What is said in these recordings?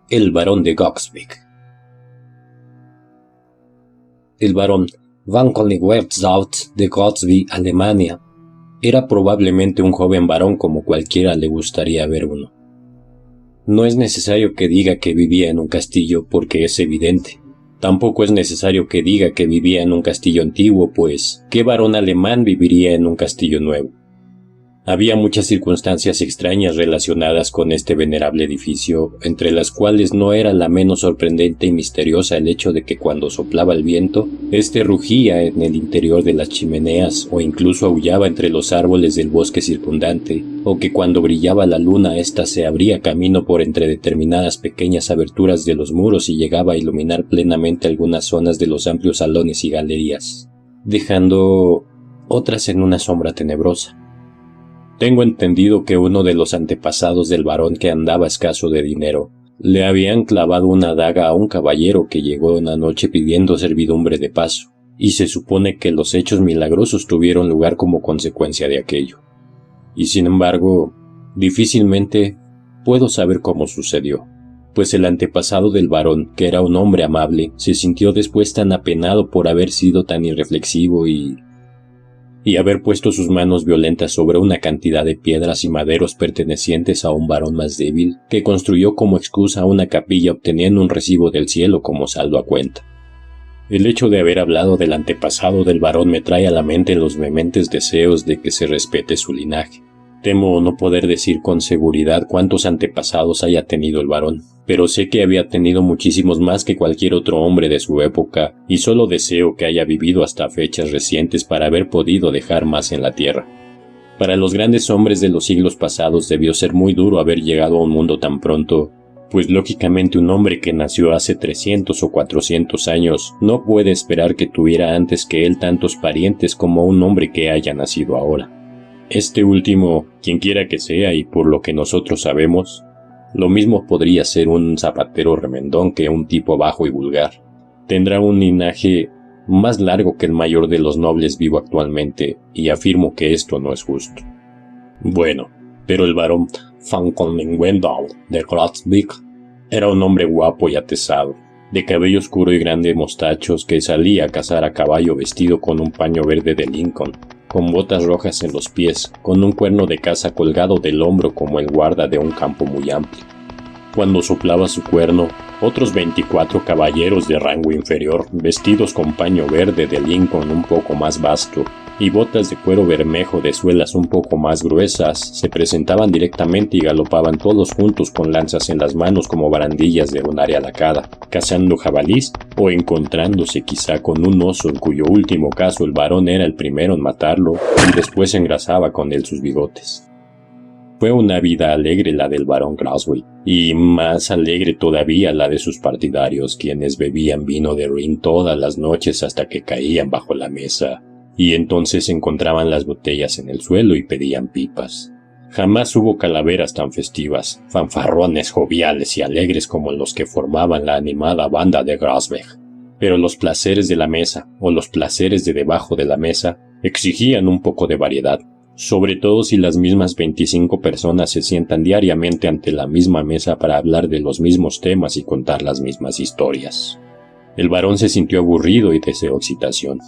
El barón de Goksvik. El barón van Koenigswartzout de Goksvik, Alemania, era probablemente un joven varón como cualquiera le gustaría ver uno. No es necesario que diga que vivía en un castillo porque es evidente. Tampoco es necesario que diga que vivía en un castillo antiguo, pues ¿qué varón alemán viviría en un castillo nuevo? Había muchas circunstancias extrañas relacionadas con este venerable edificio, entre las cuales no era la menos sorprendente y misteriosa el hecho de que cuando soplaba el viento, éste rugía en el interior de las chimeneas o incluso aullaba entre los árboles del bosque circundante, o que cuando brillaba la luna ésta se abría camino por entre determinadas pequeñas aberturas de los muros y llegaba a iluminar plenamente algunas zonas de los amplios salones y galerías, dejando otras en una sombra tenebrosa. Tengo entendido que uno de los antepasados del varón que andaba escaso de dinero le habían clavado una daga a un caballero que llegó una noche pidiendo servidumbre de paso, y se supone que los hechos milagrosos tuvieron lugar como consecuencia de aquello. Y sin embargo, difícilmente puedo saber cómo sucedió, pues el antepasado del varón, que era un hombre amable, se sintió después tan apenado por haber sido tan irreflexivo y haber puesto sus manos violentas sobre una cantidad de piedras y maderos pertenecientes a un varón más débil, que construyó como excusa una capilla obteniendo un recibo del cielo como saldo a cuenta. El hecho de haber hablado del antepasado del varón me trae a la mente los vehementes deseos de que se respete su linaje. Temo no poder decir con seguridad cuántos antepasados haya tenido el varón, pero sé que había tenido muchísimos más que cualquier otro hombre de su época, y solo deseo que haya vivido hasta fechas recientes para haber podido dejar más en la tierra. Para los grandes hombres de los siglos pasados debió ser muy duro haber llegado a un mundo tan pronto, pues lógicamente un hombre que nació hace 300 o 400 años no puede esperar que tuviera antes que él tantos parientes como un hombre que haya nacido ahora. Este último, quienquiera que sea y por lo que nosotros sabemos, lo mismo podría ser un zapatero remendón que un tipo bajo y vulgar. Tendrá un linaje más largo que el mayor de los nobles vivo actualmente, y afirmo que esto no es justo. Bueno, pero el barón van Koenigswartzout de Goksvik era un hombre guapo y atezado, de cabello oscuro y grandes mostachos, que salía a cazar a caballo vestido con un paño verde de Lincoln, con botas rojas en los pies, con un cuerno de caza colgado del hombro como el guarda de un campo muy amplio. Cuando soplaba su cuerno, otros 24 caballeros de rango inferior, vestidos con paño verde de Lincoln un poco más vasto y botas de cuero bermejo de suelas un poco más gruesas, se presentaban directamente y galopaban todos juntos con lanzas en las manos como barandillas de un área lacada, cazando jabalís o encontrándose quizá con un oso en cuyo último caso el varón era el primero en matarlo y después engrasaba con él sus bigotes. Fue una vida alegre la del barón Goksvik, y más alegre todavía la de sus partidarios, quienes bebían vino de Rin todas las noches hasta que caían bajo la mesa, y entonces encontraban las botellas en el suelo y pedían pipas. Jamás hubo calaveras tan festivas, fanfarrones joviales y alegres como los que formaban la animada banda de Goksvik. Pero los placeres de la mesa, o los placeres de debajo de la mesa, exigían un poco de variedad, sobre todo si las mismas 25 personas se sientan diariamente ante la misma mesa para hablar de los mismos temas y contar las mismas historias. El varón se sintió aburrido y deseó excitación.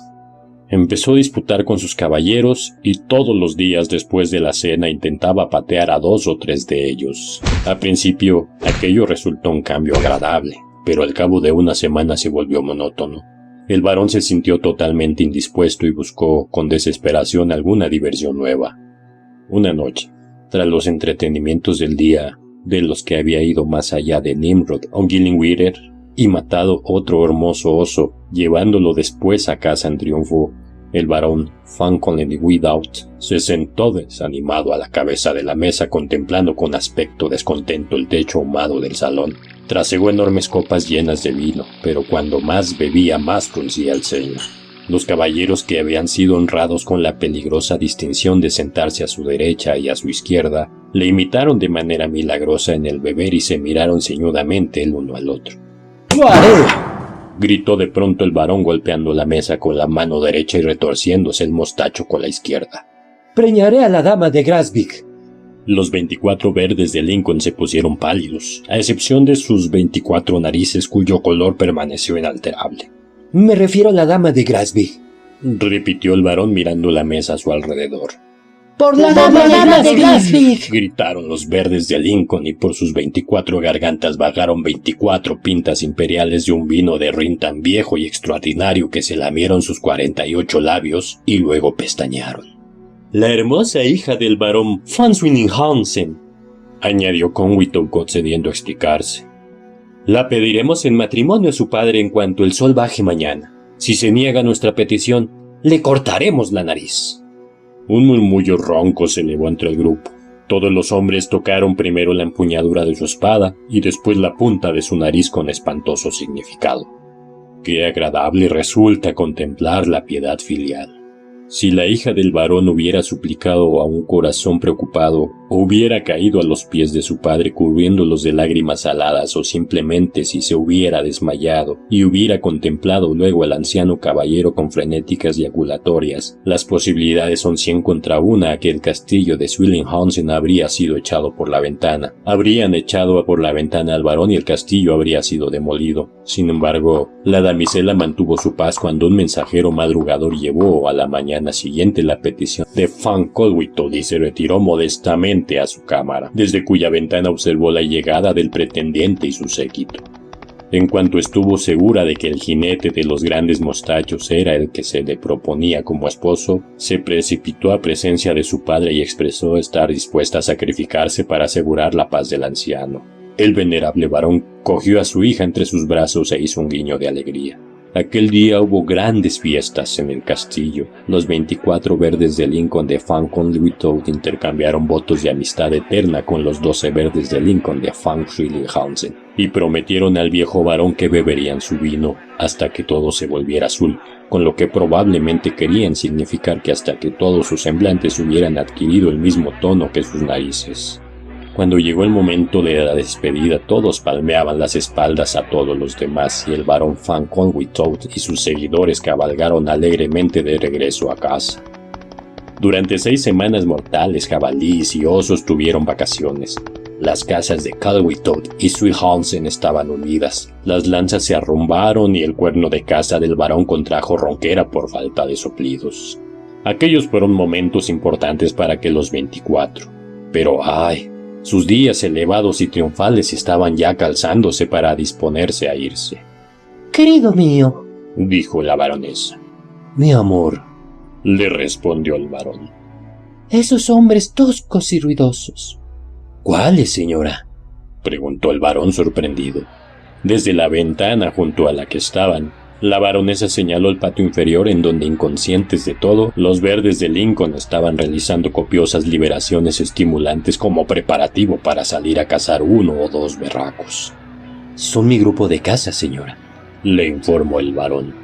Empezó a disputar con sus caballeros y todos los días después de la cena intentaba patear a 2 o 3 de ellos. Al principio, aquello resultó un cambio agradable, pero al cabo de una semana se volvió monótono. El varón se sintió totalmente indispuesto y buscó con desesperación alguna diversión nueva. Una noche, tras los entretenimientos del día, de los que había ido más allá de Nimrod o Gillinghweeder, y matado otro hermoso oso, llevándolo después a casa en triunfo, el barón van Koenigswartzout se sentó desanimado a la cabeza de la mesa contemplando con aspecto descontento el techo ahumado del salón. Trasegó enormes copas llenas de vino, pero cuando más bebía más fruncía el ceño. Los caballeros que habían sido honrados con la peligrosa distinción de sentarse a su derecha y a su izquierda, le imitaron de manera milagrosa en el beber y se miraron ceñudamente el uno al otro. Gritó de pronto el varón golpeando la mesa con la mano derecha y retorciéndose el mostacho con la izquierda. Preñaré a la dama de Goksvik. Los 24 verdes de Lincoln se pusieron pálidos, a excepción de sus 24 narices cuyo color permaneció inalterable. Me refiero a la dama de Grasby, repitió el varón mirando la mesa a su alrededor. ¡Por la dama de Grasby! Gritaron los verdes de Lincoln y por sus 24 gargantas bajaron 24 pintas imperiales de un vino de rin tan viejo y extraordinario que se lamieron sus 48 labios y luego pestañearon. La hermosa hija del barón von Swinninghausen, añadió Conway concediendo a explicarse. La pediremos en matrimonio a su padre en cuanto el sol baje mañana. Si se niega nuestra petición, le cortaremos la nariz. Un murmullo ronco se elevó entre el grupo. Todos los hombres tocaron primero la empuñadura de su espada y después la punta de su nariz con espantoso significado. Qué agradable resulta contemplar la piedad filial. Si la hija del varón hubiera suplicado a un corazón preocupado, o hubiera caído a los pies de su padre cubriéndolos de lágrimas saladas, o simplemente si se hubiera desmayado y hubiera contemplado luego al anciano caballero con frenéticas eyaculatorias, las posibilidades son 100 contra 1 a que el castillo de Swillinghausen habría sido echado por la ventana. Habrían echado por la ventana al varón y el castillo habría sido demolido. Sin embargo, la damisela mantuvo su paz cuando un mensajero madrugador llevó a la mañana siguiente la petición de Van Colwittle y se retiró modestamente a su cámara, desde cuya ventana observó la llegada del pretendiente y su séquito. En cuanto estuvo segura de que el jinete de los grandes mostachos era el que se le proponía como esposo, se precipitó a presencia de su padre y expresó estar dispuesta a sacrificarse para asegurar la paz del anciano. El venerable varón cogió a su hija entre sus brazos e hizo un guiño de alegría. Aquel día hubo grandes fiestas en el castillo. Los 24 verdes de Lincoln de Van Colwittle intercambiaron votos de amistad eterna con los 12 verdes de Lincoln de Van Swillinghausen y prometieron al viejo varón que beberían su vino hasta que todo se volviera azul, con lo que probablemente querían significar que hasta que todos sus semblantes hubieran adquirido el mismo tono que sus narices. Cuando llegó el momento de la despedida, todos palmeaban las espaldas a todos los demás y el barón Van Colwittle y sus seguidores cabalgaron alegremente de regreso a casa. Durante 6 semanas mortales, jabalíes y osos tuvieron vacaciones. Las casas de Colwittle y Swillinghausen estaban unidas. Las lanzas se arrumbaron y el cuerno de caza del barón contrajo ronquera por falta de soplidos. Aquellos fueron momentos importantes para aquellos los 24. Pero ¡ay! Sus días elevados y triunfales estaban ya calzándose para disponerse a irse. Querido mío, dijo la baronesa. Mi amor, le respondió el varón. Esos hombres toscos y ruidosos. ¿Cuáles, señora? Preguntó el varón sorprendido. Desde la ventana junto a la que estaban, la baronesa señaló el patio inferior en donde, inconscientes de todo, los verdes de Lincoln estaban realizando copiosas liberaciones estimulantes como preparativo para salir a cazar 1 o 2 berracos. Son mi grupo de caza, señora, le informó el varón.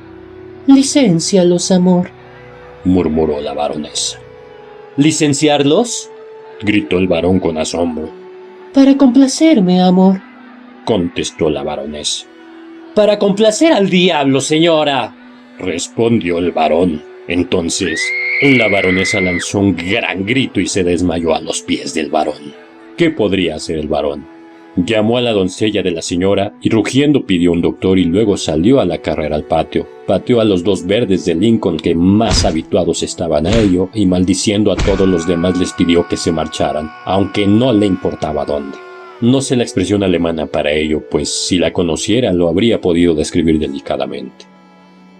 Licéncialos, amor, murmuró la baronesa. ¿Licenciarlos? Gritó el varón con asombro. Para complacerme, amor, contestó la baronesa. Para complacer al diablo, señora, respondió el varón. Entonces, la baronesa lanzó un gran grito y se desmayó a los pies del varón. ¿Qué podría hacer el varón? Llamó a la doncella de la señora y rugiendo pidió un doctor y luego salió a la carrera al patio. Pateó a los 2 verdes de Lincoln que más habituados estaban a ello y maldiciendo a todos los demás les pidió que se marcharan, aunque no le importaba dónde. No sé la expresión alemana para ello, pues si la conociera lo habría podido describir delicadamente.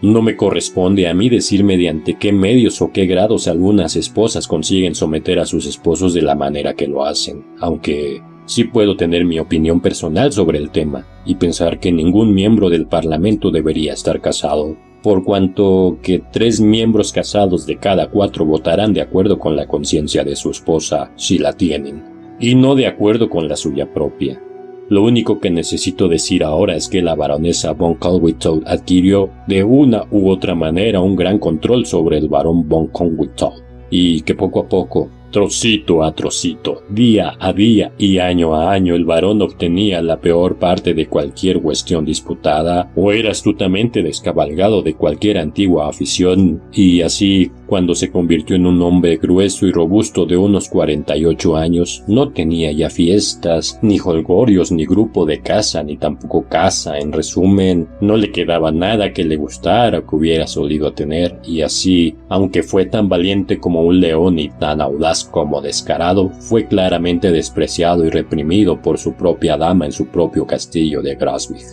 No me corresponde a mí decir mediante qué medios o qué grados algunas esposas consiguen someter a sus esposos de la manera que lo hacen, aunque sí puedo tener mi opinión personal sobre el tema y pensar que ningún miembro del Parlamento debería estar casado, por cuanto que 3 miembros casados de cada 4 votarán de acuerdo con la conciencia de su esposa, si la tienen, y no de acuerdo con la suya propia. Lo único que necesito decir ahora es que la baronesa von Colwittle adquirió de una u otra manera un gran control sobre el barón von Colwittle, y que poco a poco, trocito a trocito, día a día y año a año, el varón obtenía la peor parte de cualquier cuestión disputada o era astutamente descabalgado de cualquier antigua afición, y así Cuando se convirtió en un hombre grueso y robusto de unos 48 años, no tenía ya fiestas, ni jolgorios, ni grupo de caza, ni tampoco casa. En resumen, no le quedaba nada que le gustara o que hubiera solido tener, y así, aunque fue tan valiente como un león y tan audaz como descarado, fue claramente despreciado y reprimido por su propia dama en su propio castillo de Grasvig.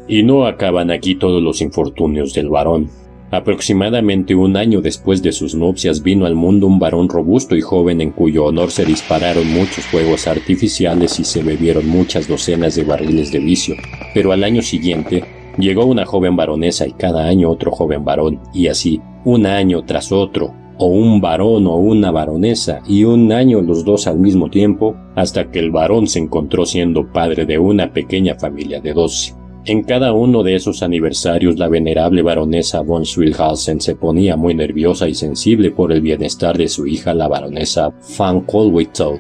Y no acaban aquí todos los infortunios del varón. Aproximadamente un año después de sus nupcias vino al mundo un varón robusto y joven en cuyo honor se dispararon muchos fuegos artificiales y se bebieron muchas docenas de barriles de vicio. Pero al año siguiente llegó una joven baronesa y cada año otro joven varón, y así, un año tras otro, o un varón o una baronesa, y un año los dos al mismo tiempo, hasta que el varón se encontró siendo padre de una pequeña familia de 12. En cada uno de esos aniversarios la venerable baronesa von Schwilhausen se ponía muy nerviosa y sensible por el bienestar de su hija la baronesa van Kollwitzow.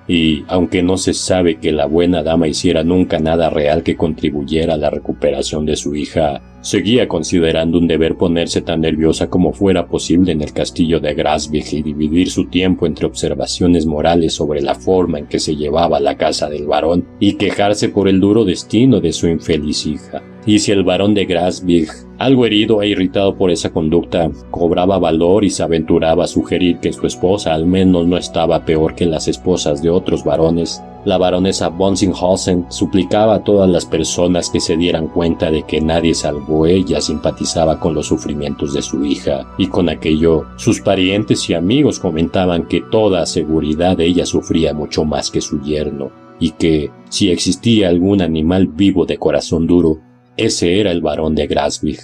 Y, aunque no se sabe que la buena dama hiciera nunca nada real que contribuyera a la recuperación de su hija, seguía considerando un deber ponerse tan nerviosa como fuera posible en el castillo de Grasvig y dividir su tiempo entre observaciones morales sobre la forma en que se llevaba la casa del varón y quejarse por el duro destino de su infeliz hija. Y si el varón de Grasvig, algo herido e irritado por esa conducta, cobraba valor y se aventuraba a sugerir que su esposa al menos no estaba peor que las esposas de otros varones, la baronesa von Schwilhausen suplicaba a todas las personas que se dieran cuenta de que nadie salvo ella simpatizaba con los sufrimientos de su hija, y con aquello sus parientes y amigos comentaban que toda seguridad ella sufría mucho más que su yerno, y que, si existía algún animal vivo de corazón duro, ese era el varón de Grasvig.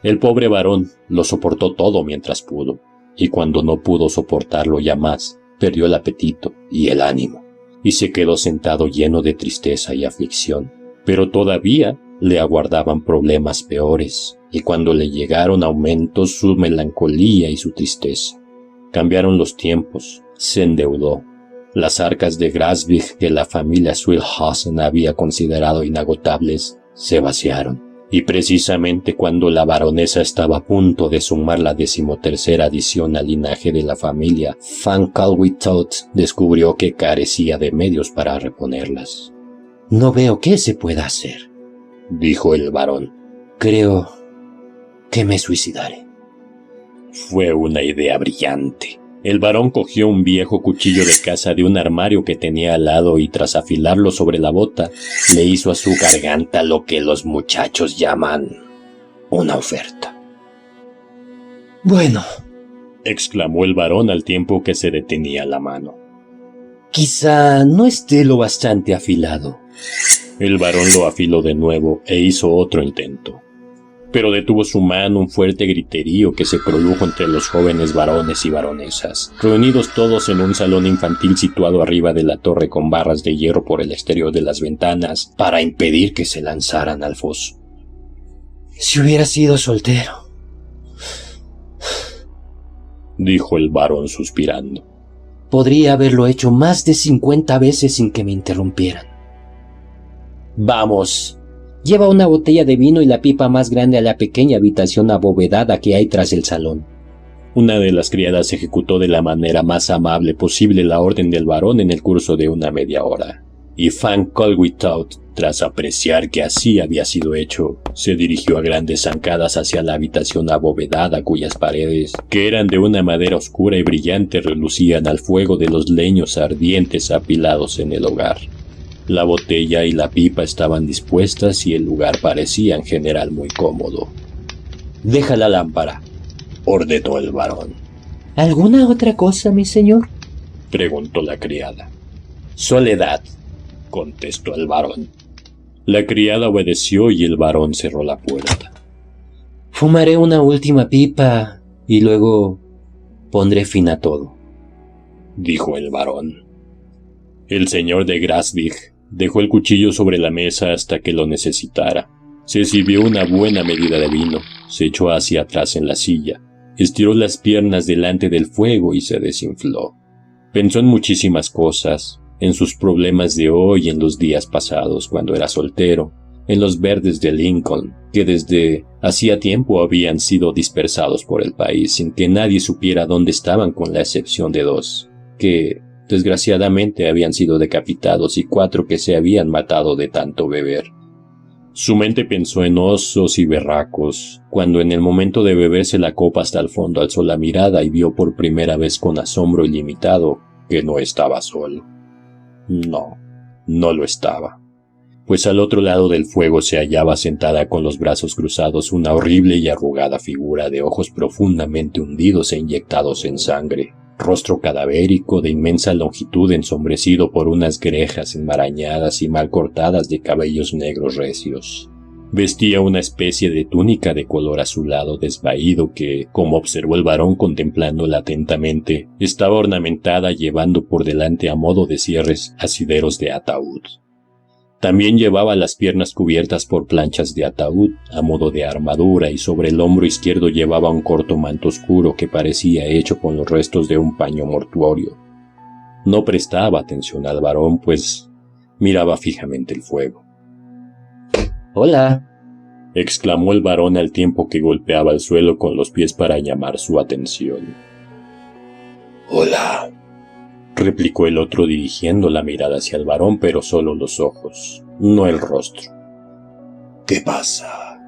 El pobre varón lo soportó todo mientras pudo, y cuando no pudo soportarlo ya más, perdió el apetito y el ánimo, y se quedó sentado lleno de tristeza y aflicción. Pero todavía le aguardaban problemas peores, y cuando le llegaron aumentó su melancolía y su tristeza. Cambiaron los tiempos, se endeudó. Las arcas de Grasvig que la familia Schwilhausen había considerado inagotables se vaciaron, y precisamente cuando la baronesa estaba a punto de sumar la 13ª adición al linaje de la familia, van Kollwitzow descubrió que carecía de medios para reponerlas. No veo qué se pueda hacer, dijo el varón. Creo que me suicidaré. Fue una idea brillante. El varón cogió un viejo cuchillo de caza de un armario que tenía al lado y tras afilarlo sobre la bota, le hizo a su garganta lo que los muchachos llaman una oferta. Bueno, exclamó el varón al tiempo que se detenía la mano. Quizá no esté lo bastante afilado. El varón lo afiló de nuevo e hizo otro intento. Pero detuvo su mano un fuerte griterío que se produjo entre los jóvenes varones y baronesas, reunidos todos en un salón infantil situado arriba de la torre con barras de hierro por el exterior de las ventanas para impedir que se lanzaran al foso. Si hubiera sido soltero, dijo el varón suspirando, podría haberlo hecho más de 50 veces sin que me interrumpieran. Vamos. Lleva una botella de vino y la pipa más grande a la pequeña habitación abovedada que hay tras el salón. Una de las criadas ejecutó de la manera más amable posible la orden del varón en el curso de una media hora, y van Kollwitzow, tras apreciar que así había sido hecho, se dirigió a grandes zancadas hacia la habitación abovedada cuyas paredes, que eran de una madera oscura y brillante, relucían al fuego de los leños ardientes apilados en el hogar. La botella y la pipa estaban dispuestas y el lugar parecía en general muy cómodo. «Deja la lámpara», ordenó el varón. ¿Alguna otra cosa, mi señor?, preguntó la criada. «Soledad», contestó el varón. La criada obedeció y el varón cerró la puerta. «Fumaré una última pipa y luego pondré fin a todo», dijo el varón. El señor de Grasvig dejó el cuchillo sobre la mesa hasta que lo necesitara. Se sirvió una buena medida de vino, se echó hacia atrás en la silla, estiró las piernas delante del fuego y se desinfló. Pensó en muchísimas cosas, en sus problemas de hoy y en los días pasados cuando era soltero, en los verdes de Lincoln, que desde hacía tiempo habían sido dispersados por el país sin que nadie supiera dónde estaban, con la excepción de 2, que desgraciadamente habían sido decapitados, y 4 que se habían matado de tanto beber. Su mente pensó en osos y berracos, cuando en el momento de beberse la copa hasta el fondo alzó la mirada y vio por primera vez con asombro ilimitado que no estaba solo. No, no lo estaba, pues al otro lado del fuego se hallaba sentada con los brazos cruzados una horrible y arrugada figura de ojos profundamente hundidos e inyectados en sangre, rostro cadavérico de inmensa longitud ensombrecido por unas grejas enmarañadas y mal cortadas de cabellos negros recios. Vestía una especie de túnica de color azulado desvaído que, como observó el varón contemplándola atentamente, estaba ornamentada llevando por delante a modo de cierres asideros de ataúd. También llevaba las piernas cubiertas por planchas de ataúd a modo de armadura, y sobre el hombro izquierdo llevaba un corto manto oscuro que parecía hecho con los restos de un paño mortuorio. No prestaba atención al varón, pues miraba fijamente el fuego. «Hola», exclamó el varón al tiempo que golpeaba el suelo con los pies para llamar su atención. «Hola», replicó el otro dirigiendo la mirada hacia el varón, pero solo los ojos, no el rostro. «¿Qué pasa?»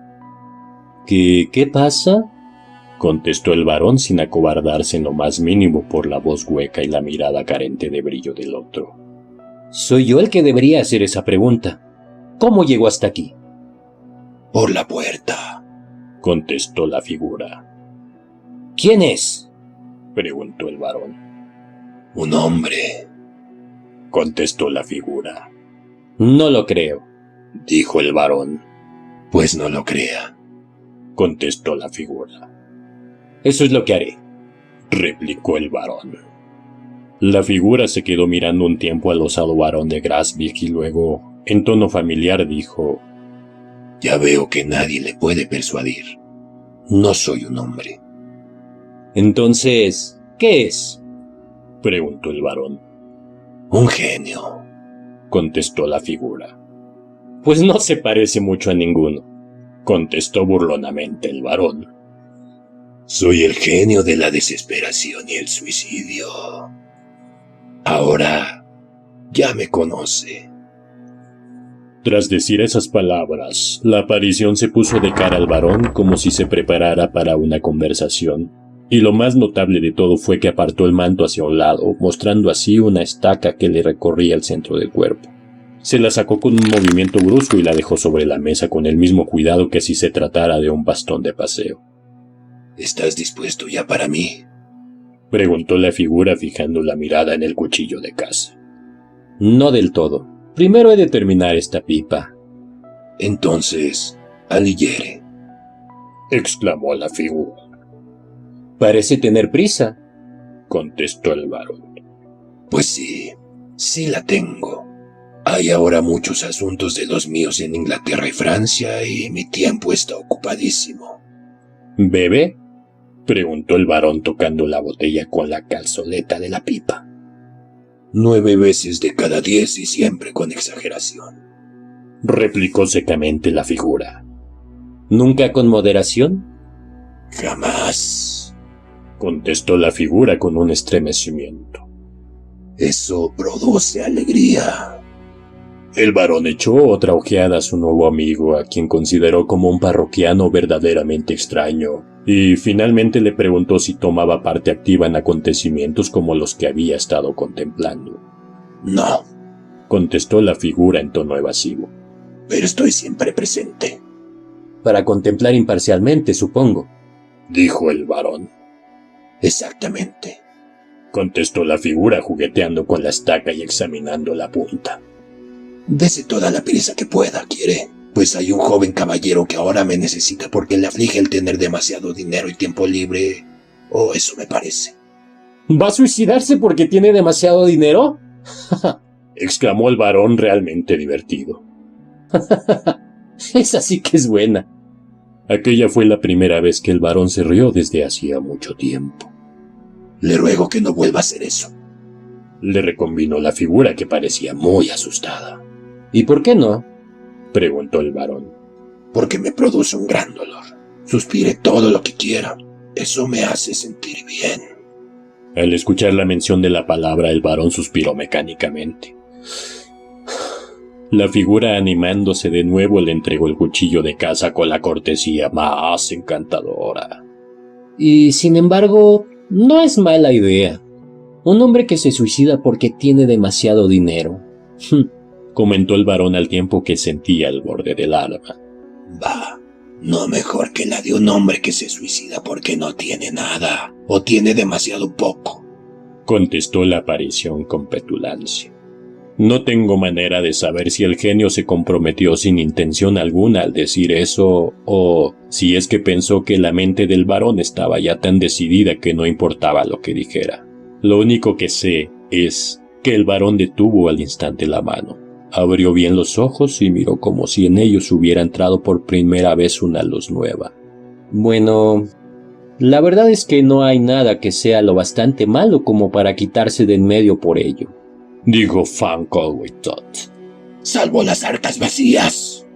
¿Qué pasa?», contestó el varón sin acobardarse en lo más mínimo por la voz hueca y la mirada carente de brillo del otro. «Soy yo el que debería hacer esa pregunta. ¿Cómo llegó hasta aquí?» «Por la puerta», contestó la figura. «¿Quién es?», preguntó el varón. «Un hombre», contestó la figura. «No lo creo», dijo el varón. «Pues no lo crea», contestó la figura. «Eso es lo que haré», replicó el varón. La figura se quedó mirando un tiempo al osado varón de Grasvik y luego, en tono familiar, dijo: «Ya veo que nadie le puede persuadir. No soy un hombre». «Entonces, ¿qué es?», preguntó el varón. «Un genio», contestó la figura. «Pues no se parece mucho a ninguno», contestó burlonamente el varón. «Soy el genio de la desesperación y el suicidio. Ahora ya me conoce». Tras decir esas palabras, la aparición se puso de cara al varón como si se preparara para una conversación, y lo más notable de todo fue que apartó el manto hacia un lado, mostrando así una estaca que le recorría el centro del cuerpo. Se la sacó con un movimiento brusco y la dejó sobre la mesa con el mismo cuidado que si se tratara de un bastón de paseo. «¿Estás dispuesto ya para mí?», preguntó la figura fijando la mirada en el cuchillo de caza. «No del todo. Primero he de terminar esta pipa». «Entonces, aligere», exclamó la figura. «Parece tener prisa», contestó el varón. «Pues sí la tengo. Hay ahora muchos asuntos de los míos en Inglaterra y Francia y mi tiempo está ocupadísimo». «¿Bebe?», preguntó el varón tocando la botella con la calzoleta de la pipa. 9 veces de cada 10 y siempre con exageración», replicó secamente la figura. «¿Nunca con moderación?». «Jamás», contestó la figura con un estremecimiento. «Eso produce alegría». El varón echó otra ojeada a su nuevo amigo, a quien consideró como un parroquiano verdaderamente extraño, y finalmente le preguntó si tomaba parte activa en acontecimientos como los que había estado contemplando. «No», contestó la figura en tono evasivo. «pero estoy siempre presente». «Para contemplar imparcialmente, supongo», dijo el varón. «Exactamente», contestó la figura jugueteando con la estaca y examinando la punta. «Dese toda la prisa que pueda, ¿quiere? Pues hay un joven caballero que ahora me necesita porque le aflige el tener demasiado dinero y tiempo libre. O eso me parece». «¿Va a suicidarse porque tiene demasiado dinero?», exclamó el varón realmente divertido. «Esa sí que es buena». Aquella fue la primera vez que el varón se rió desde hacía mucho tiempo. «Le ruego que no vuelva a hacer eso», le reconvinó la figura, que parecía muy asustada. «¿Y por qué no?». preguntó el varón. Porque me produce un gran dolor. Suspire todo lo que quiera. Eso me hace sentir bien. Al escuchar la mención de la palabra, el varón suspiró mecánicamente. La figura, animándose de nuevo, le entregó el cuchillo de caza con la cortesía más encantadora. Y sin embargo, no es mala idea. Un hombre que se suicida porque tiene demasiado dinero. Comentó el varón al tiempo que sentía el borde del arma. Va, no mejor que la de un hombre que se suicida porque no tiene nada o tiene demasiado poco, contestó la aparición con petulancia. No tengo manera de saber si el genio se comprometió sin intención alguna al decir eso, o si es que pensó que la mente del varón estaba ya tan decidida que no importaba lo que dijera. Lo único que sé es que el varón detuvo al instante la mano, abrió bien los ojos y miró como si en ellos hubiera entrado por primera vez una luz nueva. Bueno, la verdad es que no hay nada que sea lo bastante malo como para quitarse de en medio por ello, dijo Van Colwittot. Salvo las arcas vacías,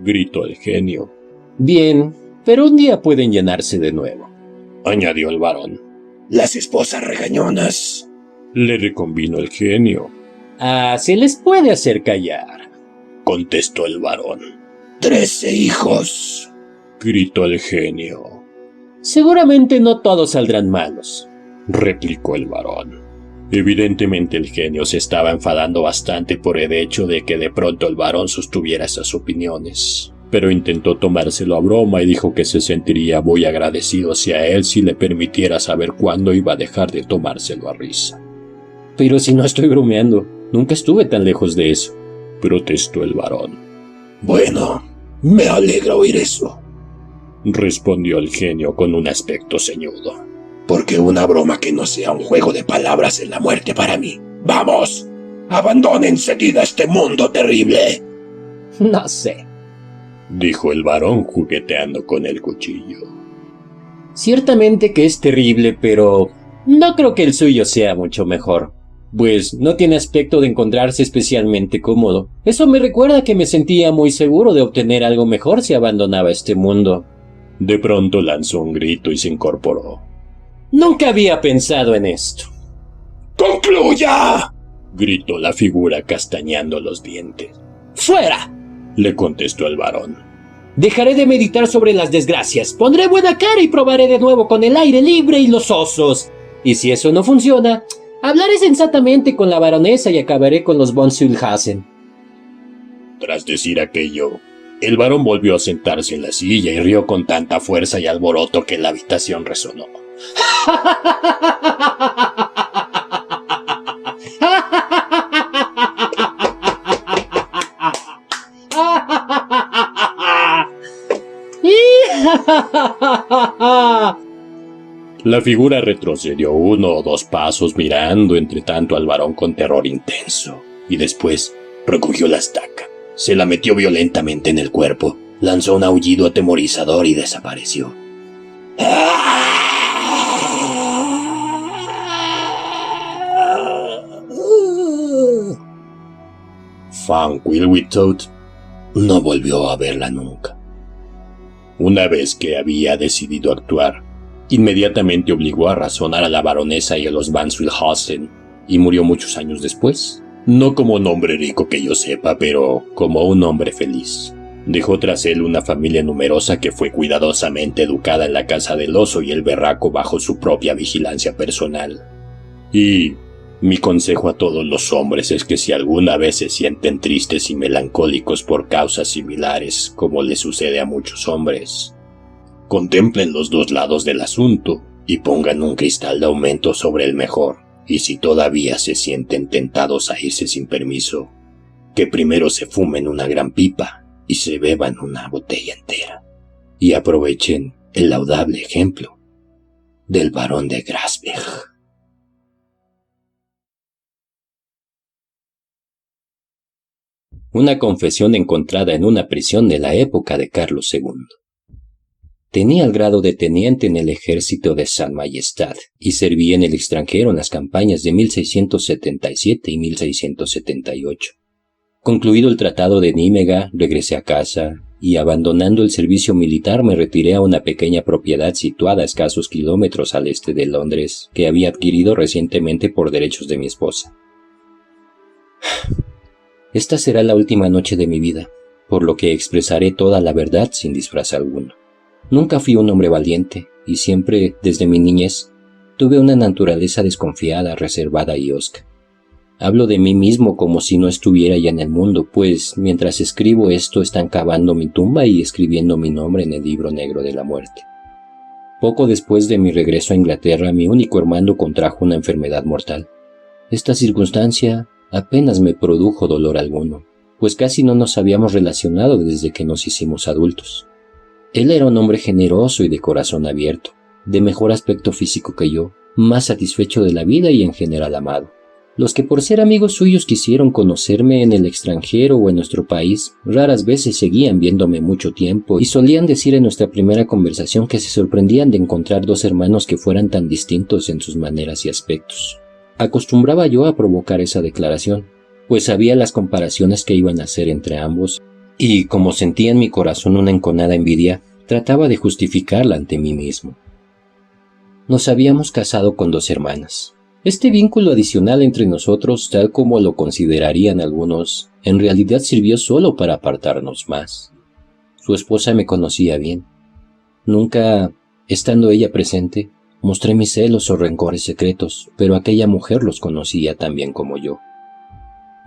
gritó el genio. Bien, pero un día pueden llenarse de nuevo, añadió el varón. Las esposas regañonas, le reconvino el genio. Se les puede hacer callar, contestó el varón. 13 hijos, gritó el genio. Seguramente no todos saldrán malos, replicó el varón. Evidentemente el genio se estaba enfadando bastante por el hecho de que de pronto el varón sostuviera esas opiniones, pero intentó tomárselo a broma y dijo que se sentiría muy agradecido hacia él si le permitiera saber cuándo iba a dejar de tomárselo a risa. Pero si no estoy bromeando, nunca estuve tan lejos de eso, protestó el varón. Bueno, me alegra oír eso, respondió el genio con un aspecto ceñudo. Porque una broma que no sea un juego de palabras es la muerte para mí. ¡Vamos! ¡Abandonen enseguida este mundo terrible! No sé, dijo el varón jugueteando con el cuchillo. Ciertamente que es terrible, pero no creo que el suyo sea mucho mejor, pues no tiene aspecto de encontrarse especialmente cómodo. Eso me recuerda que me sentía muy seguro de obtener algo mejor si abandonaba este mundo. De pronto lanzó un grito y se incorporó. Nunca había pensado en esto. ¡Concluya!, gritó la figura castañando los dientes. ¡Fuera!, le contestó el varón. Dejaré de meditar sobre las desgracias, pondré buena cara y probaré de nuevo con el aire libre y los osos. Y si eso no funciona, hablaré sensatamente con la baronesa y acabaré con los von Sülhasen. Tras decir aquello, el varón volvió a sentarse en la silla y rió con tanta fuerza y alboroto que la habitación resonó. La figura retrocedió 1 o 2 pasos mirando entre tanto al varón con terror intenso, y después recogió la estaca, se la metió violentamente en el cuerpo, lanzó un aullido atemorizador y desapareció. Van Colwittot no volvió a verla nunca. Una vez que había decidido actuar, inmediatamente obligó a razonar a la baronesa y a los Van Sülhasen, y murió muchos años después. No como un hombre rico que yo sepa, pero como un hombre feliz. Dejó tras él una familia numerosa que fue cuidadosamente educada en la casa del oso y el berraco bajo su propia vigilancia personal. Y mi consejo a todos los hombres es que si alguna vez se sienten tristes y melancólicos por causas similares, como le sucede a muchos hombres, contemplen los 2 lados del asunto y pongan un cristal de aumento sobre el mejor, y si todavía se sienten tentados a irse sin permiso, que primero se fumen una gran pipa y se beban una botella entera, y aprovechen el laudable ejemplo del barón de Grasberg. Una confesión encontrada en una prisión de la época de Carlos II. Tenía el grado de teniente en el ejército de San Majestad y servía en el extranjero en las campañas de 1677 y 1678. Concluido el tratado de Nímega, regresé a casa y, abandonando el servicio militar, me retiré a una pequeña propiedad situada a escasos kilómetros al este de Londres, que había adquirido recientemente por derechos de mi esposa. Esta será la última noche de mi vida, por lo que expresaré toda la verdad sin disfraz alguno. Nunca fui un hombre valiente, y siempre, desde mi niñez, tuve una naturaleza desconfiada, reservada y hosca. Hablo de mí mismo como si no estuviera ya en el mundo, pues mientras escribo esto están cavando mi tumba y escribiendo mi nombre en el libro negro de la muerte. Poco después de mi regreso a Inglaterra, mi único hermano contrajo una enfermedad mortal. Esta circunstancia apenas me produjo dolor alguno, pues casi no nos habíamos relacionado desde que nos hicimos adultos. Él era un hombre generoso y de corazón abierto, de mejor aspecto físico que yo, más satisfecho de la vida y en general amado. Los que por ser amigos suyos quisieron conocerme en el extranjero o en nuestro país, raras veces seguían viéndome mucho tiempo y solían decir en nuestra primera conversación que se sorprendían de encontrar dos hermanos que fueran tan distintos en sus maneras y aspectos. Acostumbraba yo a provocar esa declaración, pues sabía las comparaciones que iban a hacer entre ambos, y como sentía en mi corazón una enconada envidia, trataba de justificarla ante mí mismo. Nos habíamos casado con 2 hermanas. Este vínculo adicional entre nosotros, tal como lo considerarían algunos, en realidad sirvió solo para apartarnos más. Su esposa me conocía bien. Nunca, estando ella presente, mostré mis celos o rencores secretos, pero aquella mujer los conocía tan bien como yo.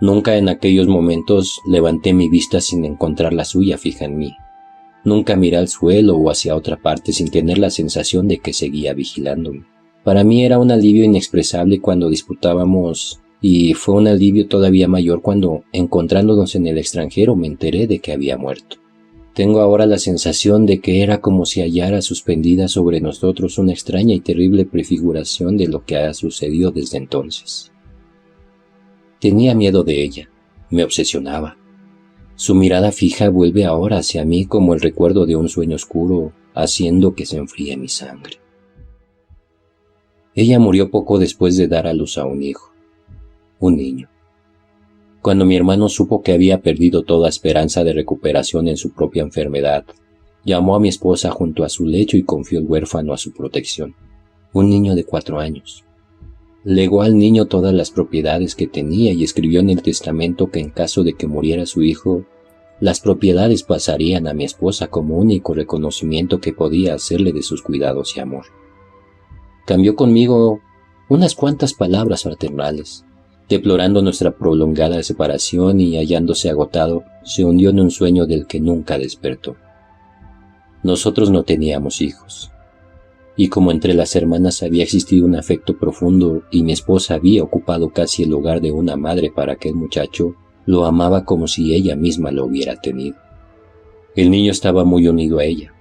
Nunca en aquellos momentos levanté mi vista sin encontrar la suya fija en mí. Nunca miré al suelo o hacia otra parte sin tener la sensación de que seguía vigilándome. Para mí era un alivio inexpresable cuando disputábamos, y fue un alivio todavía mayor cuando, encontrándonos en el extranjero, me enteré de que había muerto. Tengo ahora la sensación de que era como si hallara suspendida sobre nosotros una extraña y terrible prefiguración de lo que ha sucedido desde entonces. Tenía miedo de ella, me obsesionaba. Su mirada fija vuelve ahora hacia mí como el recuerdo de un sueño oscuro, haciendo que se enfríe mi sangre. Ella murió poco después de dar a luz a un hijo, un niño. Cuando mi hermano supo que había perdido toda esperanza de recuperación en su propia enfermedad, llamó a mi esposa junto a su lecho y confió el huérfano a su protección, un niño de 4 años. Legó al niño todas las propiedades que tenía y escribió en el testamento que en caso de que muriera su hijo, las propiedades pasarían a mi esposa como único reconocimiento que podía hacerle de sus cuidados y amor. Cambió conmigo unas cuantas palabras fraternales. Deplorando nuestra prolongada separación y hallándose agotado, se hundió en un sueño del que nunca despertó. Nosotros no teníamos hijos, y como entre las hermanas había existido un afecto profundo y mi esposa había ocupado casi el lugar de una madre para aquel muchacho, lo amaba como si ella misma lo hubiera tenido. El niño estaba muy unido a ella,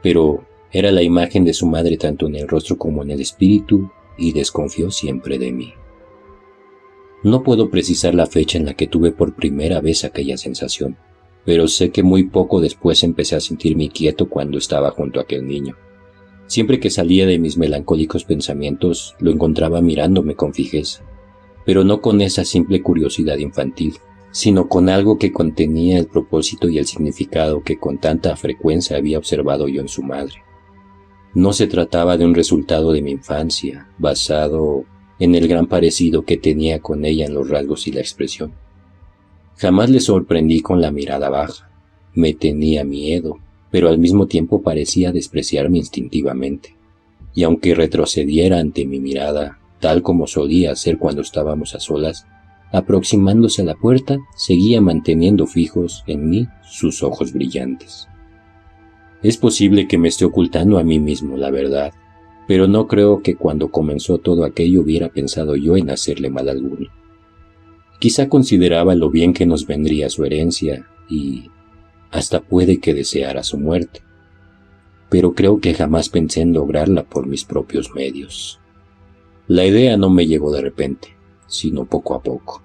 pero era la imagen de su madre tanto en el rostro como en el espíritu, y desconfió siempre de mí. No puedo precisar la fecha en la que tuve por primera vez aquella sensación, pero sé que muy poco después empecé a sentirme inquieto cuando estaba junto a aquel niño. Siempre que salía de mis melancólicos pensamientos, lo encontraba mirándome con fijeza, pero no con esa simple curiosidad infantil, sino con algo que contenía el propósito y el significado que con tanta frecuencia había observado yo en su madre. No se trataba de un resultado de mi infancia, basado en el gran parecido que tenía con ella en los rasgos y la expresión. Jamás le sorprendí con la mirada baja. Me tenía miedo, pero al mismo tiempo parecía despreciarme instintivamente. Y aunque retrocediera ante mi mirada, tal como solía hacer cuando estábamos a solas, aproximándose a la puerta, seguía manteniendo fijos en mí sus ojos brillantes. Es posible que me esté ocultando a mí mismo la verdad, pero no creo que cuando comenzó todo aquello hubiera pensado yo en hacerle mal alguno. Quizá consideraba lo bien que nos vendría su herencia y hasta puede que deseara su muerte, pero creo que jamás pensé en lograrla por mis propios medios. La idea no me llegó de repente, sino poco a poco,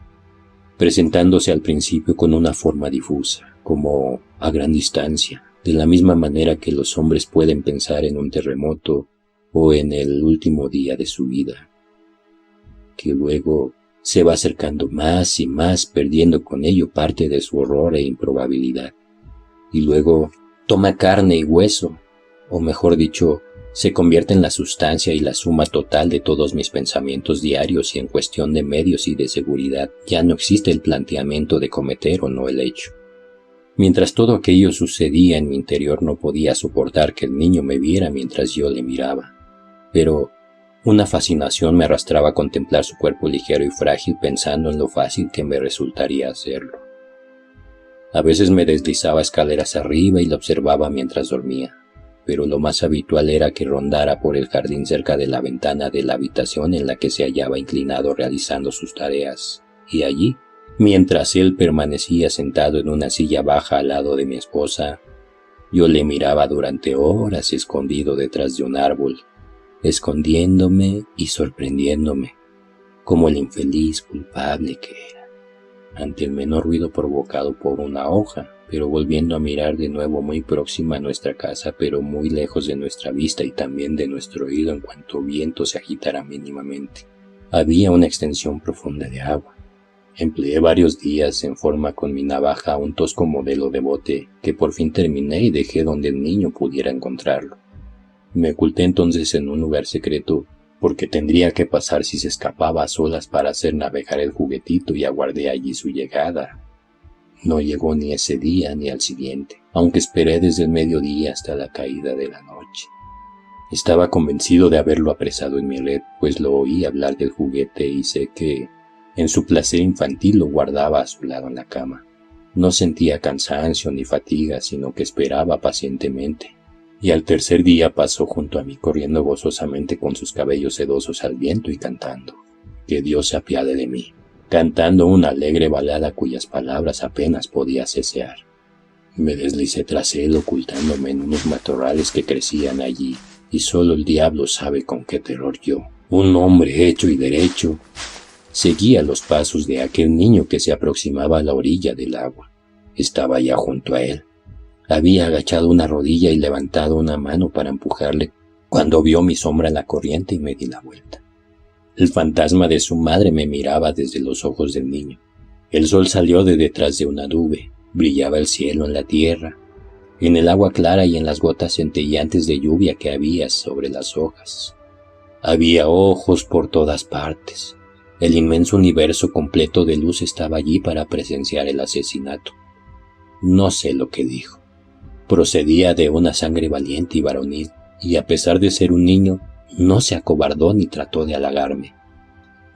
presentándose al principio con una forma difusa, como a gran distancia, de la misma manera que los hombres pueden pensar en un terremoto o en el último día de su vida, que luego Se va acercando más y más, perdiendo con ello parte de su horror e improbabilidad. Y luego toma carne y hueso, o mejor dicho, se convierte en la sustancia y la suma total de todos mis pensamientos diarios, y en cuestión de medios y de seguridad ya no existe el planteamiento de cometer o no el hecho. Mientras todo aquello sucedía en mi interior, no podía soportar que el niño me viera mientras yo le miraba, pero una fascinación me arrastraba a contemplar su cuerpo ligero y frágil, pensando en lo fácil que me resultaría hacerlo. A veces me deslizaba escaleras arriba y la observaba mientras dormía, pero lo más habitual era que rondara por el jardín cerca de la ventana de la habitación en la que se hallaba inclinado realizando sus tareas, y allí, mientras él permanecía sentado en una silla baja al lado de mi esposa, yo le miraba durante horas escondido detrás de un árbol, escondiéndome y sorprendiéndome, como el infeliz culpable que era, ante el menor ruido provocado por una hoja, pero volviendo a mirar de nuevo muy próxima a nuestra casa, pero muy lejos de nuestra vista y también de nuestro oído en cuanto viento se agitara mínimamente. Había una extensión profunda de agua. Empleé varios días en forma con mi navaja un tosco modelo de bote que por fin terminé y dejé donde el niño pudiera encontrarlo. Me oculté entonces en un lugar secreto, porque tendría que pasar si se escapaba a solas para hacer navegar el juguetito, y aguardé allí su llegada. No llegó ni ese día ni al siguiente, aunque esperé desde el mediodía hasta la caída de la noche. Estaba convencido de haberlo apresado en mi red, pues lo oí hablar del juguete y sé que, en su placer infantil, lo guardaba a su lado en la cama. No sentía cansancio ni fatiga, sino que esperaba pacientemente. Y al tercer día pasó junto a mí corriendo gozosamente con sus cabellos sedosos al viento y cantando, que Dios se apiade de mí, cantando una alegre balada cuyas palabras apenas podía cesear. Me deslicé tras él ocultándome en unos matorrales que crecían allí, y solo el diablo sabe con qué terror yo, un hombre hecho y derecho, seguía los pasos de aquel niño que se aproximaba a la orilla del agua. Estaba ya junto a él. Había agachado una rodilla y levantado una mano para empujarle cuando vio mi sombra en la corriente y me di la vuelta. El fantasma de su madre me miraba desde los ojos del niño. El sol salió de detrás de una nube, brillaba el cielo en la tierra, en el agua clara y en las gotas centelleantes de lluvia que había sobre las hojas. Había ojos por todas partes. El inmenso universo completo de luz estaba allí para presenciar el asesinato. No sé lo que dijo. Procedía de una sangre valiente y varonil, y a pesar de ser un niño, no se acobardó ni trató de halagarme.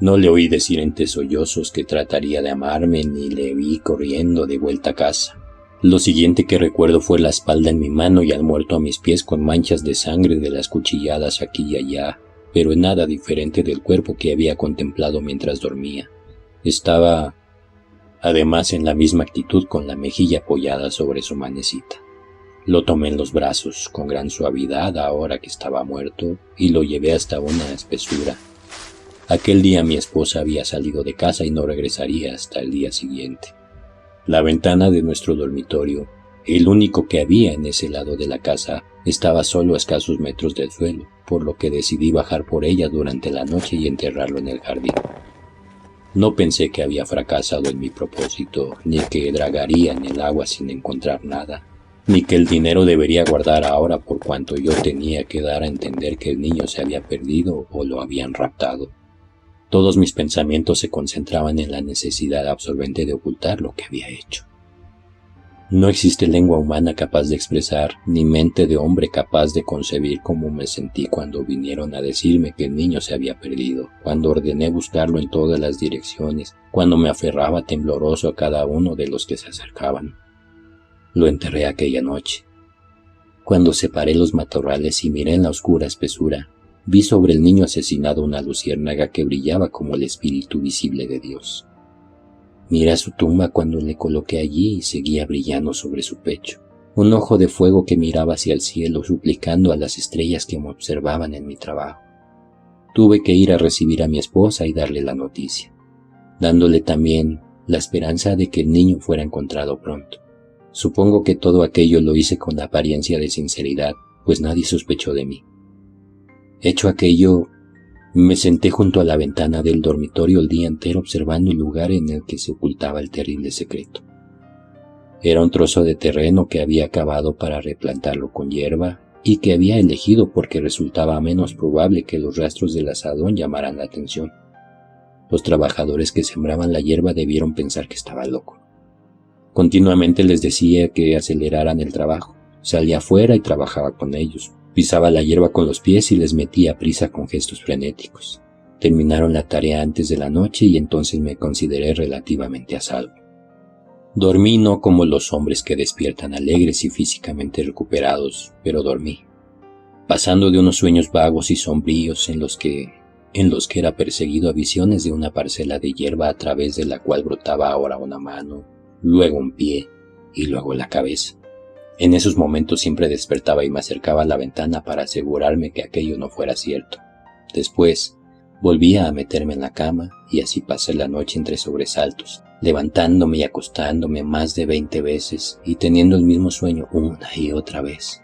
No le oí decir entre sollozos que trataría de amarme, ni le vi corriendo de vuelta a casa. Lo siguiente que recuerdo fue la espalda en mi mano y al muerto a mis pies con manchas de sangre de las cuchilladas aquí y allá, pero en nada diferente del cuerpo que había contemplado mientras dormía. Estaba, además, en la misma actitud, con la mejilla apoyada sobre su manecita. Lo tomé en los brazos con gran suavidad ahora que estaba muerto y lo llevé hasta una espesura. Aquel día mi esposa había salido de casa y no regresaría hasta el día siguiente. La ventana de nuestro dormitorio, el único que había en ese lado de la casa, estaba solo a escasos metros del suelo, por lo que decidí bajar por ella durante la noche y enterrarlo en el jardín. No pensé que había fracasado en mi propósito, ni que dragaría en el agua sin encontrar nada, ni que el dinero debería guardar ahora por cuanto yo tenía que dar a entender que el niño se había perdido o lo habían raptado. Todos mis pensamientos se concentraban en la necesidad absorbente de ocultar lo que había hecho. No existe lengua humana capaz de expresar, ni mente de hombre capaz de concebir cómo me sentí cuando vinieron a decirme que el niño se había perdido, cuando ordené buscarlo en todas las direcciones, cuando me aferraba tembloroso a cada uno de los que se acercaban. Lo enterré aquella noche. Cuando separé los matorrales y miré en la oscura espesura, vi sobre el niño asesinado una luciérnaga que brillaba como el espíritu visible de Dios. Miré a su tumba cuando le coloqué allí y seguía brillando sobre su pecho, un ojo de fuego que miraba hacia el cielo suplicando a las estrellas que me observaban en mi trabajo. Tuve que ir a recibir a mi esposa y darle la noticia, dándole también la esperanza de que el niño fuera encontrado pronto. Supongo que todo aquello lo hice con apariencia de sinceridad, pues nadie sospechó de mí. Hecho aquello, Me senté junto a la ventana del dormitorio el día entero observando el lugar en el que se ocultaba el terrible secreto. Era un trozo de terreno que había cavado para replantarlo con hierba y que había elegido porque resultaba menos probable que los rastros del asadón llamaran la atención. Los trabajadores que sembraban la hierba debieron pensar que estaba loco. Continuamente les decía que aceleraran el trabajo. Salía afuera y trabajaba con ellos. Pisaba la hierba con los pies y les metía prisa con gestos frenéticos. Terminaron la tarea antes de la noche y entonces me consideré relativamente a salvo. Dormí no como los hombres que despiertan alegres y físicamente recuperados, pero dormí, pasando de unos sueños vagos y sombríos en los que era perseguido a visiones de una parcela de hierba a través de la cual brotaba ahora una mano, luego un pie y luego la cabeza. En esos momentos siempre despertaba y me acercaba a la ventana para asegurarme que aquello no fuera cierto. Después, volvía a meterme en la cama y así pasé la noche entre sobresaltos, levantándome y acostándome más de 20 veces y teniendo el mismo sueño una y otra vez.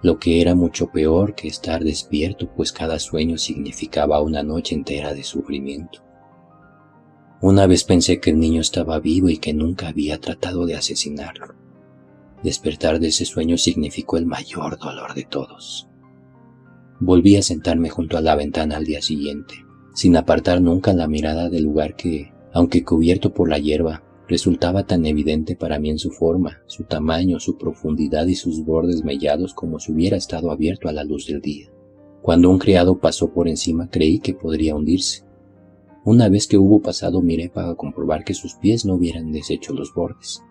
Lo que era mucho peor que estar despierto, pues cada sueño significaba una noche entera de sufrimiento. Una vez pensé que el niño estaba vivo y que nunca había tratado de asesinarlo. Despertar de ese sueño significó el mayor dolor de todos. Volví a sentarme junto a la ventana al día siguiente, sin apartar nunca la mirada del lugar que, aunque cubierto por la hierba, resultaba tan evidente para mí en su forma, su tamaño, su profundidad y sus bordes mellados como si hubiera estado abierto a la luz del día. Cuando un criado pasó por encima creí que podría hundirse. Una vez que hubo pasado miré para comprobar que sus pies no hubieran deshecho los bordes.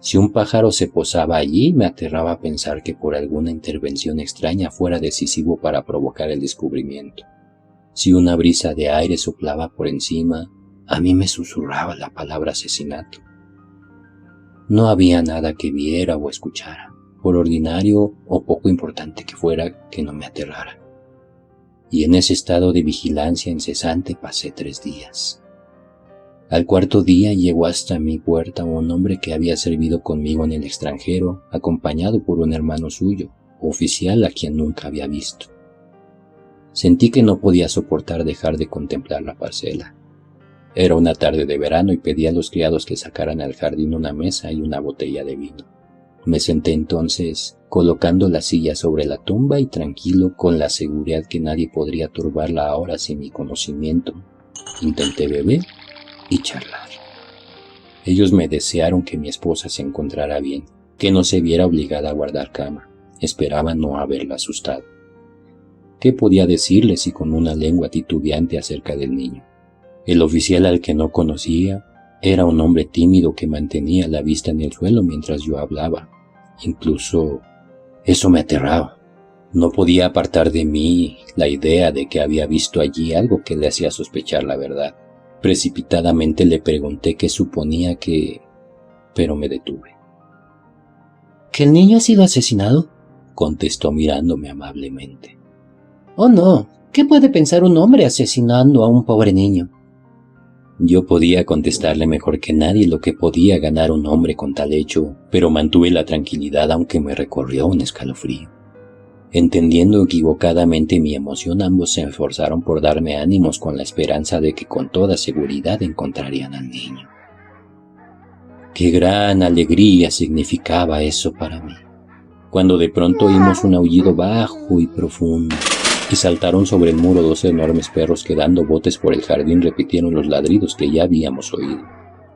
Si un pájaro se posaba allí, me aterraba pensar que por alguna intervención extraña fuera decisivo para provocar el descubrimiento. Si una brisa de aire soplaba por encima, a mí me susurraba la palabra asesinato. No había nada que viera o escuchara, por ordinario o poco importante que fuera, que no me aterrara. Y en ese estado de vigilancia incesante pasé 3 días. Al 4.º día llegó hasta mi puerta un hombre que había servido conmigo en el extranjero, acompañado por un hermano suyo, oficial a quien nunca había visto. Sentí que no podía soportar dejar de contemplar la parcela. Era una tarde de verano y pedí a los criados que sacaran al jardín una mesa y una botella de vino. Me senté entonces, colocando la silla sobre la tumba y tranquilo, con la seguridad que nadie podría turbarla ahora sin mi conocimiento. Intenté beber y charlar. Ellos me desearon que mi esposa se encontrara bien, que no se viera obligada a guardar cama. Esperaban no haberla asustado. ¿Qué podía decirles si con una lengua titubeante acerca del niño? El oficial al que no conocía era un hombre tímido que mantenía la vista en el suelo mientras yo hablaba. Incluso eso me aterraba. No podía apartar de mí la idea de que había visto allí algo que le hacía sospechar la verdad. Precipitadamente le pregunté qué suponía que... pero me detuve. ¿Que el niño ha sido asesinado?, contestó mirándome amablemente. Oh no, ¿qué puede pensar un hombre asesinando a un pobre niño? Yo podía contestarle mejor que nadie lo que podía ganar un hombre con tal hecho, pero mantuve la tranquilidad aunque me recorrió un escalofrío. Entendiendo equivocadamente mi emoción, ambos se esforzaron por darme ánimos con la esperanza de que con toda seguridad encontrarían al niño. Qué gran alegría significaba eso para mí, cuando de pronto oímos un aullido bajo y profundo, y saltaron sobre el muro 2 enormes perros que dando botes por el jardín repitieron los ladridos que ya habíamos oído.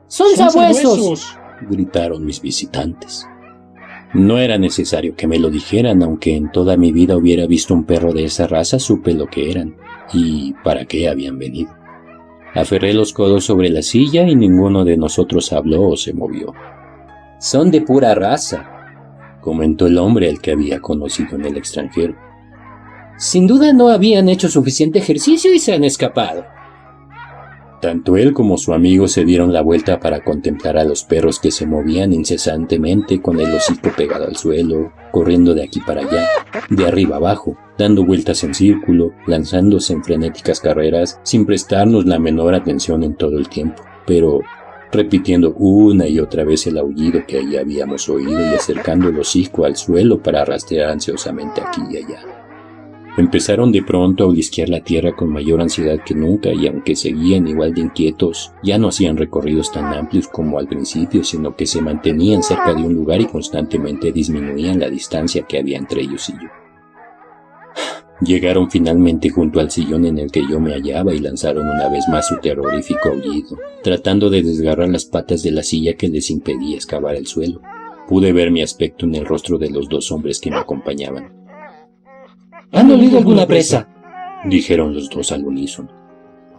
¡Son sabuesos!, gritaron mis visitantes. No era necesario que me lo dijeran, aunque en toda mi vida hubiera visto un perro de esa raza, supe lo que eran y para qué habían venido. Aferré los codos sobre la silla y ninguno de nosotros habló o se movió. Son de pura raza, comentó el hombre al que había conocido en el extranjero. Sin duda no habían hecho suficiente ejercicio y se han escapado. Tanto él como su amigo se dieron la vuelta para contemplar a los perros que se movían incesantemente con el hocico pegado al suelo, corriendo de aquí para allá, de arriba abajo, dando vueltas en círculo, lanzándose en frenéticas carreras, sin prestarnos la menor atención en todo el tiempo, pero repitiendo una y otra vez el aullido que allí habíamos oído y acercando el hocico al suelo para rastrear ansiosamente aquí y allá. Empezaron de pronto a olisquear la tierra con mayor ansiedad que nunca y aunque seguían igual de inquietos, ya no hacían recorridos tan amplios como al principio, sino que se mantenían cerca de un lugar y constantemente disminuían la distancia que había entre ellos y yo. Llegaron finalmente junto al sillón en el que yo me hallaba y lanzaron una vez más su terrorífico aullido, tratando de desgarrar las patas de la silla que les impedía excavar el suelo. Pude ver mi aspecto en el rostro de los dos hombres que me acompañaban. ¿Han olido alguna presa?, dijeron los dos al unísono.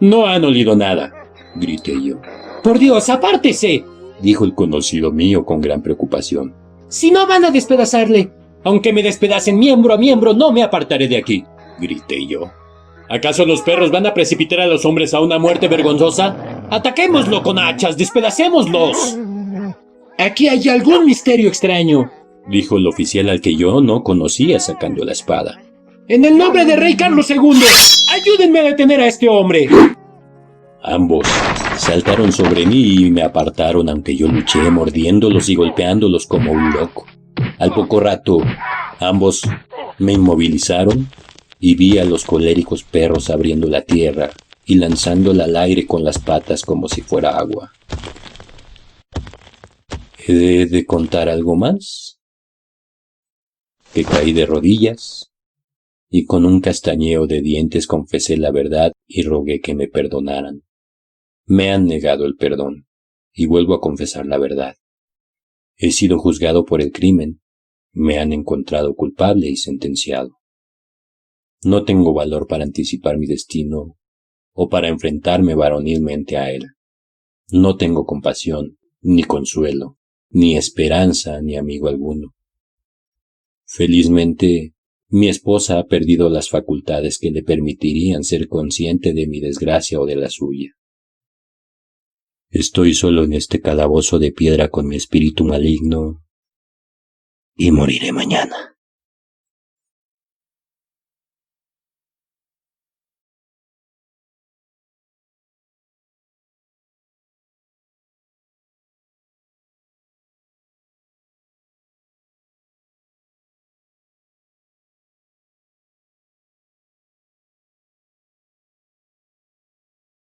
No han olido nada, grité yo. Por Dios, apártese, dijo el conocido mío con gran preocupación. Si no van a despedazarle. Aunque me despedacen miembro a miembro, no me apartaré de aquí, grité yo. ¿Acaso los perros van a precipitar a los hombres a una muerte vergonzosa? ¡Ataquémoslo con hachas! ¡Despedacémoslos! Aquí hay algún misterio extraño, dijo el oficial al que yo no conocía sacando la espada. En el nombre de Rey Carlos II, ayúdenme a detener a este hombre. Ambos saltaron sobre mí y me apartaron aunque yo luché mordiéndolos y golpeándolos como un loco. Al poco rato, ambos me inmovilizaron y vi a los coléricos perros abriendo la tierra y lanzándola al aire con las patas como si fuera agua. ¿He de contar algo más? Que caí de rodillas y con un castañeo de dientes confesé la verdad y rogué que me perdonaran. Me han negado el perdón y vuelvo a confesar la verdad. He sido juzgado por el crimen. Me han encontrado culpable y sentenciado. No tengo valor para anticipar mi destino o para enfrentarme varonilmente a él. No tengo compasión, ni consuelo, ni esperanza, ni amigo alguno. Felizmente, mi esposa ha perdido las facultades que le permitirían ser consciente de mi desgracia o de la suya. Estoy solo en este calabozo de piedra con mi espíritu maligno y moriré mañana.